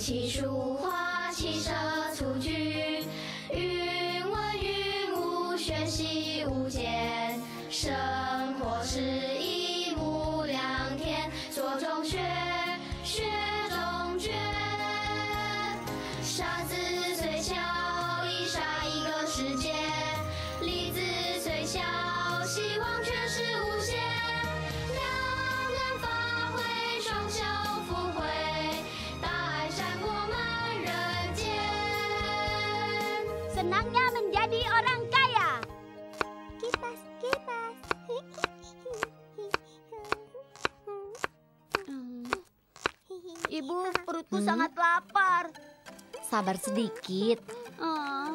气书画，气声粗句，云文云武，玄习无间。生活是一目两天，做中学，学中诀。沙子虽小，已杀一个世界；粒子虽小，希望却是无限。两人发挥，双手抚慰，大爱闪过满人间。Senangnya menjadi orang kaya. Kipas, kipas. Ibu, perutku sangat lapar. Sabar sedikit.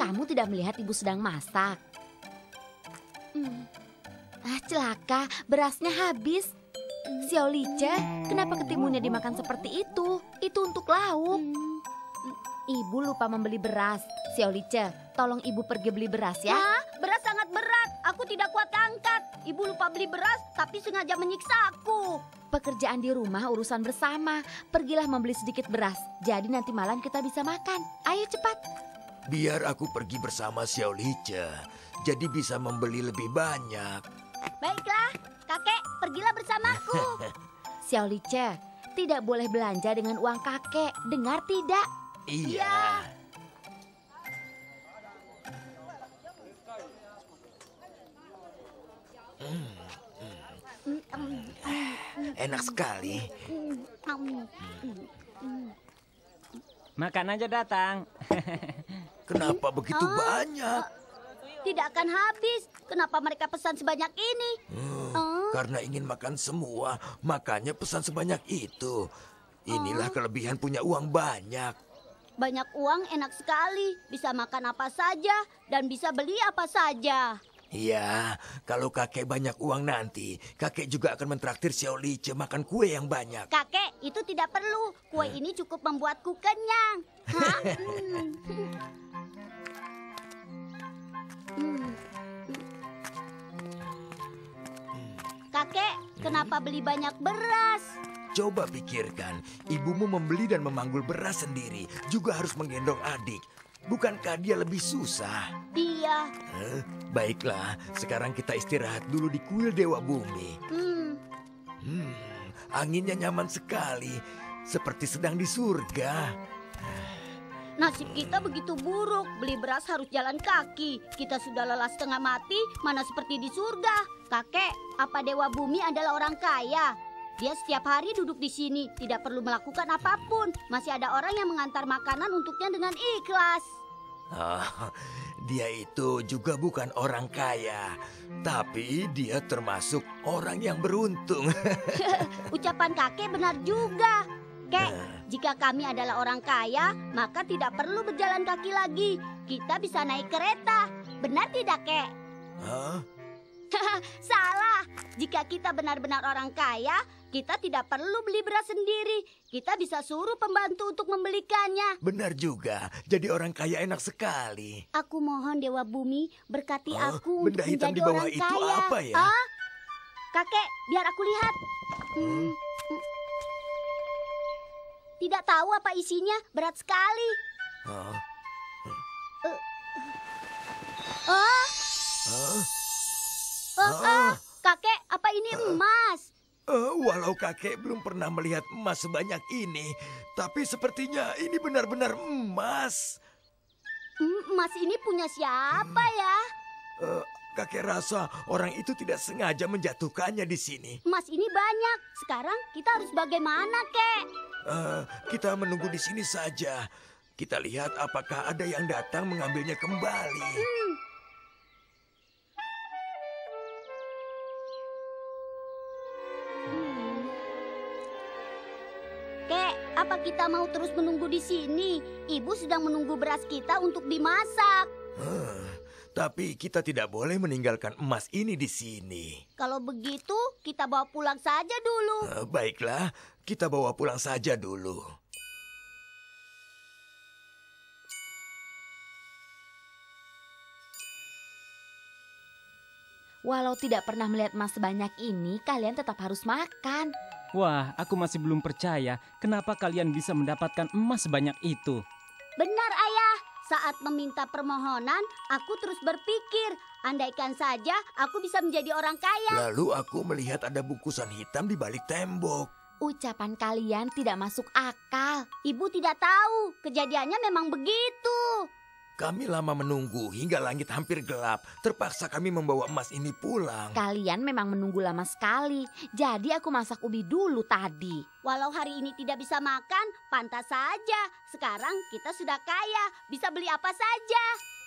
Kamu tidak melihat ibu sedang masak. Celaka, berasnya habis. Xiao Lice, kenapa ketimunnya dimakan seperti itu? Itu untuk lauk. Ibu lupa membeli beras. Xiao Lice, tolong ibu pergi beli beras ya. Beras sangat berat. Aku tidak kuat angkat. Ibu lupa beli beras, tapi sengaja menyiksa aku. Pekerjaan di rumah urusan bersama. Pergilah membeli sedikit beras. Jadi nanti malam kita bisa makan. Ayo cepat. Biar aku pergi bersama Xiao Lice, jadi bisa membeli lebih banyak. Baiklah, kakek, pergilah bersamaku. Xiao Lice, tidak boleh belanja dengan uang kakek. Dengar tidak? Iya. Enak sekali. Makan aja datang. Kenapa begitu banyak? Tidak akan habis. Kenapa mereka pesan sebanyak ini? Karena ingin makan semua, makanya pesan sebanyak itu. Inilah kelebihan punya uang banyak. Banyak uang enak sekali. Bisa makan apa saja dan bisa beli apa saja. Iya, kalau kakek banyak uang nanti, kakek juga akan mentraktir Xiao Lice makan kue yang banyak. Kakek, itu tidak perlu. Kue ini cukup membuatku kenyang. Kakek, kenapa beli banyak beras? Coba pikirkan, ibumu membeli dan memanggul beras sendiri, juga harus menggendong adik. Bukankah dia lebih susah? Iya. Baiklah, sekarang kita istirahat dulu di kuil Dewa Bumi. Anginnya nyaman sekali, seperti sedang di surga. Nasib kita begitu buruk, beli beras harus jalan kaki. Kita sudah lelah setengah mati, mana seperti di surga. Kakek, apa Dewa Bumi adalah orang kaya? Dia setiap hari duduk di sini, tidak perlu melakukan apapun. Masih ada orang yang mengantar makanan untuknya dengan ikhlas. Dia itu juga bukan orang kaya, tapi dia termasuk orang yang beruntung. Ucapan kakek benar juga. Kek, jika kami adalah orang kaya, maka tidak perlu berjalan kaki lagi. Kita bisa naik kereta. Benar tidak, Kek? Salah. Jika kita benar-benar orang kaya, kita tidak perlu beli beras sendiri. Kita bisa suruh pembantu untuk membelikannya. Benar juga. Jadi orang kaya enak sekali. Aku mohon Dewa Bumi berkati aku benda untuk hitam menjadi di bawah orang itu kaya. apa ya? Kakek, biar aku lihat. Tidak tahu apa isinya. Berat sekali. Kakek, apa ini emas? Walau kakek belum pernah melihat emas sebanyak ini, tapi sepertinya ini benar-benar emas. Emas ini punya siapa ya? Kakek rasa orang itu tidak sengaja menjatuhkannya di sini. Emas ini banyak. Sekarang kita harus bagaimana, Kek? Kita menunggu di sini saja. Kita lihat apakah ada yang datang mengambilnya kembali. Kek, apa kita mau terus menunggu di sini? Ibu sedang menunggu beras kita untuk dimasak. Tapi kita tidak boleh meninggalkan emas ini di sini. Kalau begitu, kita bawa pulang saja dulu. Baiklah, kita bawa pulang saja dulu. Walau tidak pernah melihat emas sebanyak ini, kalian tetap harus makan. Wah, aku masih belum percaya kenapa kalian bisa mendapatkan emas sebanyak itu. Benar, Ayah. Saat meminta permohonan, aku terus berpikir, andaikan saja aku bisa menjadi orang kaya. Lalu aku melihat ada bungkusan hitam di balik tembok. Ucapan kalian tidak masuk akal. Ibu tidak tahu, kejadiannya memang begitu. Kami lama menunggu hingga langit hampir gelap. Terpaksa kami membawa emas ini pulang. Kalian memang menunggu lama sekali. Jadi aku masak ubi dulu tadi. Walau hari ini tidak bisa makan, pantas saja. Sekarang kita sudah kaya, bisa beli apa saja.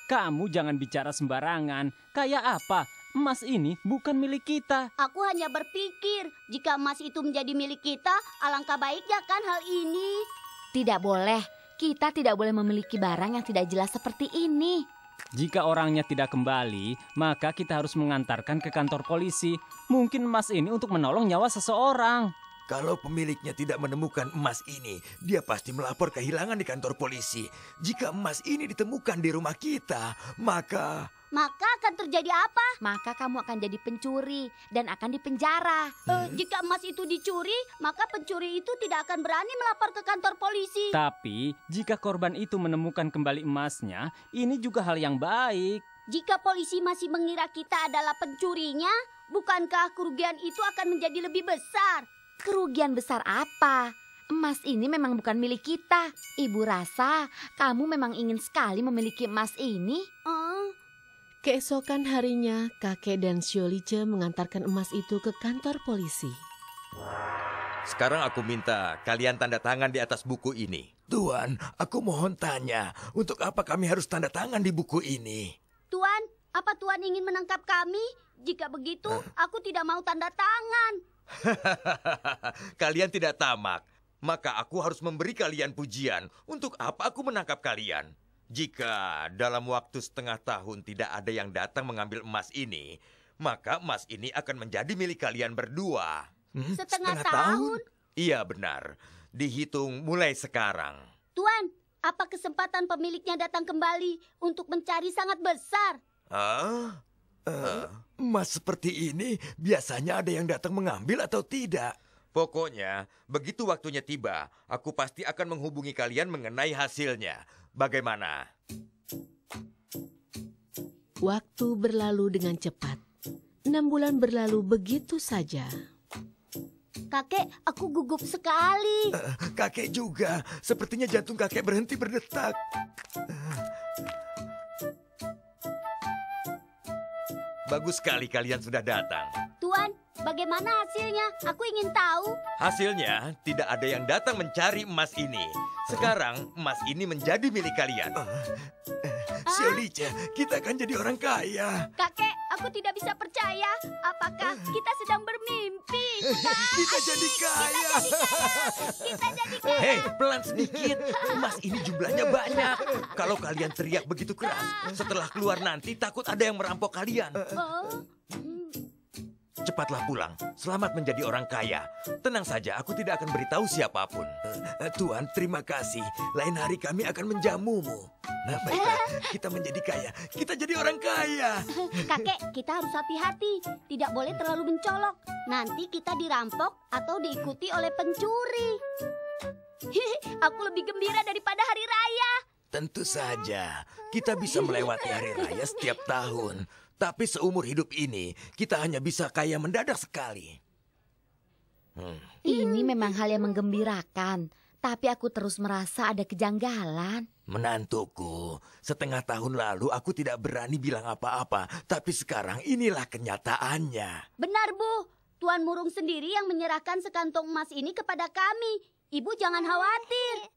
Kamu jangan bicara sembarangan. Kayak apa? Emas ini bukan milik kita. Aku hanya berpikir, jika emas itu menjadi milik kita, alangkah baiknya kan hal ini. Tidak boleh. Kita tidak boleh memiliki barang yang tidak jelas seperti ini. Jika orangnya tidak kembali, maka kita harus mengantarkan ke kantor polisi. Mungkin emas ini untuk menolong nyawa seseorang. Kalau pemiliknya tidak menemukan emas ini, dia pasti melapor kehilangan di kantor polisi. Jika emas ini ditemukan di rumah kita, maka akan terjadi apa? Maka kamu akan jadi pencuri dan akan dipenjara. Jika emas itu dicuri, maka pencuri itu tidak akan berani melapor ke kantor polisi. Tapi, jika korban itu menemukan kembali emasnya, ini juga hal yang baik. Jika polisi masih mengira kita adalah pencurinya, bukankah kerugian itu akan menjadi lebih besar? Kerugian besar apa? Emas ini memang bukan milik kita. Ibu rasa kamu memang ingin sekali memiliki emas ini. Keesokan harinya, kakek dan Xiolice mengantarkan emas itu ke kantor polisi. sekarang aku minta kalian tanda tangan di atas buku ini. Tuan, aku mohon tanya, untuk apa kami harus tanda tangan di buku ini? Tuan, apa Tuan ingin menangkap kami? Jika begitu, aku tidak mau tanda tangan. Kalian tidak tamak, maka aku harus memberi kalian pujian. Untuk apa aku menangkap kalian? Jika dalam waktu setengah tahun tidak ada yang datang mengambil emas ini, maka emas ini akan menjadi milik kalian berdua. Setengah tahun? Iya benar, dihitung mulai sekarang. Tuan, apa kesempatan pemiliknya datang kembali untuk mencari sangat besar? Emas seperti ini biasanya ada yang datang mengambil atau tidak? Pokoknya, begitu waktunya tiba, aku pasti akan menghubungi kalian mengenai hasilnya. Bagaimana? Waktu berlalu dengan cepat. 6 bulan berlalu begitu saja. Kakek, aku gugup sekali. Kakek juga. Sepertinya jantung kakek berhenti berdetak. Bagus sekali kalian sudah datang. Tuan, bagaimana hasilnya? Aku ingin tahu. Hasilnya, tidak ada yang datang mencari emas ini. Sekarang, emas ini menjadi milik kalian. Xiolice, kita akan jadi orang kaya. Kakek, aku tidak bisa percaya. Apakah kita sedang bermimpi? Kita jadi kaya. Kita jadi kaya. Hei, pelan sedikit. Emas ini jumlahnya banyak. Kalau kalian teriak begitu keras, setelah keluar nanti takut ada yang merampok kalian. Cepatlah pulang. Selamat menjadi orang kaya. Tenang saja, aku tidak akan beritahu siapapun. Tuan, terima kasih. Lain hari kami akan menjamumu. Nah, baiklah. Kita menjadi kaya. Kita jadi orang kaya. Kakek, kita harus hati-hati. Tidak boleh terlalu mencolok. Nanti kita dirampok atau diikuti oleh pencuri. Aku lebih gembira daripada hari raya. Tentu saja. Kita bisa melewati hari raya setiap tahun. Tapi seumur hidup ini, kita hanya bisa kaya mendadak sekali. Ini memang hal yang menggembirakan. Tapi aku terus merasa ada kejanggalan. Menantuku, setengah tahun lalu aku tidak berani bilang apa-apa. Tapi sekarang inilah kenyataannya. Benar, Bu. Tuan Murung sendiri yang menyerahkan sekantong emas ini kepada kami. Ibu jangan khawatir.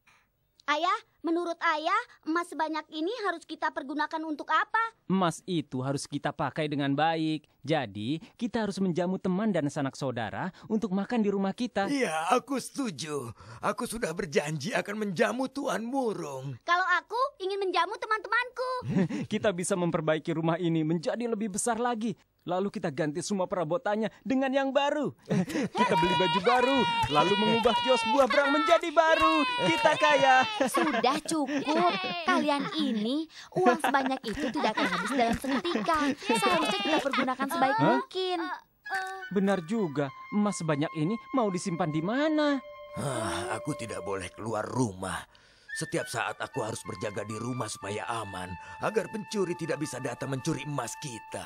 Ayah, menurut Ayah, emas sebanyak ini harus kita pergunakan untuk apa? Emas itu harus kita pakai dengan baik. Jadi, kita harus menjamu teman dan sanak saudara untuk makan di rumah kita. Iya, aku setuju. Aku sudah berjanji akan menjamu Tuan Murung. Kalau aku ingin menjamu teman-temanku. Kita bisa memperbaiki rumah ini menjadi lebih besar lagi. Lalu kita ganti semua perabotannya dengan yang baru. Kita beli baju baru, lalu mengubah kios buah brang menjadi baru. Kita kaya. Sudah cukup. Kalian ini, uang sebanyak itu tidak akan habis dalam seketika. Seharusnya kita pergunakan sebaik mungkin. Benar juga, emas sebanyak ini mau disimpan di mana? Aku tidak boleh keluar rumah. Setiap saat aku harus berjaga di rumah supaya aman, agar pencuri tidak bisa datang mencuri emas kita.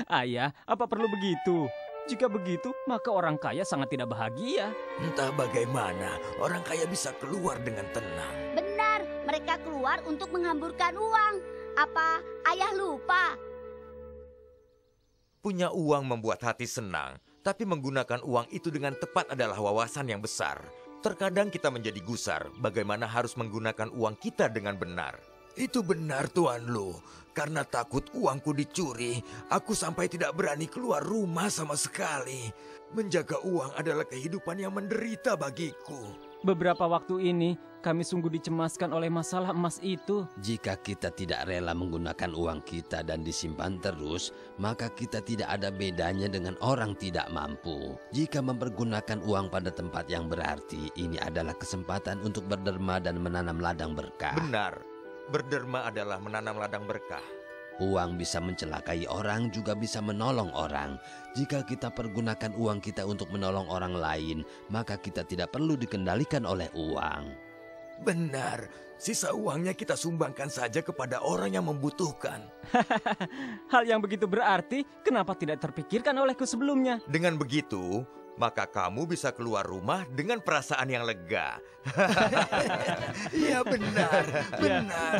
Ayah, apa perlu begitu? Jika begitu, maka orang kaya sangat tidak bahagia. Entah bagaimana, orang kaya bisa keluar dengan tenang. Benar, mereka keluar untuk menghamburkan uang. Apa ayah lupa? Punya uang membuat hati senang, tapi menggunakan uang itu dengan tepat adalah wawasan yang besar. Terkadang kita menjadi gusar bagaimana harus menggunakan uang kita dengan benar. Itu benar, Tuan Lu. Karena takut uangku dicuri, aku sampai tidak berani keluar rumah sama sekali. Menjaga uang adalah kehidupan yang menderita bagiku. Beberapa waktu ini, kami sungguh dicemaskan oleh masalah emas itu. Jika kita tidak rela menggunakan uang kita dan disimpan terus, maka kita tidak ada bedanya dengan orang tidak mampu. Jika mempergunakan uang pada tempat yang berarti, ini adalah kesempatan untuk berderma dan menanam ladang berkah. Benar, berderma adalah menanam ladang berkah. Uang bisa mencelakai orang, juga bisa menolong orang. Jika kita pergunakan uang kita untuk menolong orang lain, maka kita tidak perlu dikendalikan oleh uang. Benar, sisa uangnya kita sumbangkan saja kepada orang yang membutuhkan. Hal yang begitu berarti, kenapa tidak terpikirkan olehku sebelumnya? Dengan begitu, maka kamu bisa keluar rumah dengan perasaan yang lega. Iya benar, benar.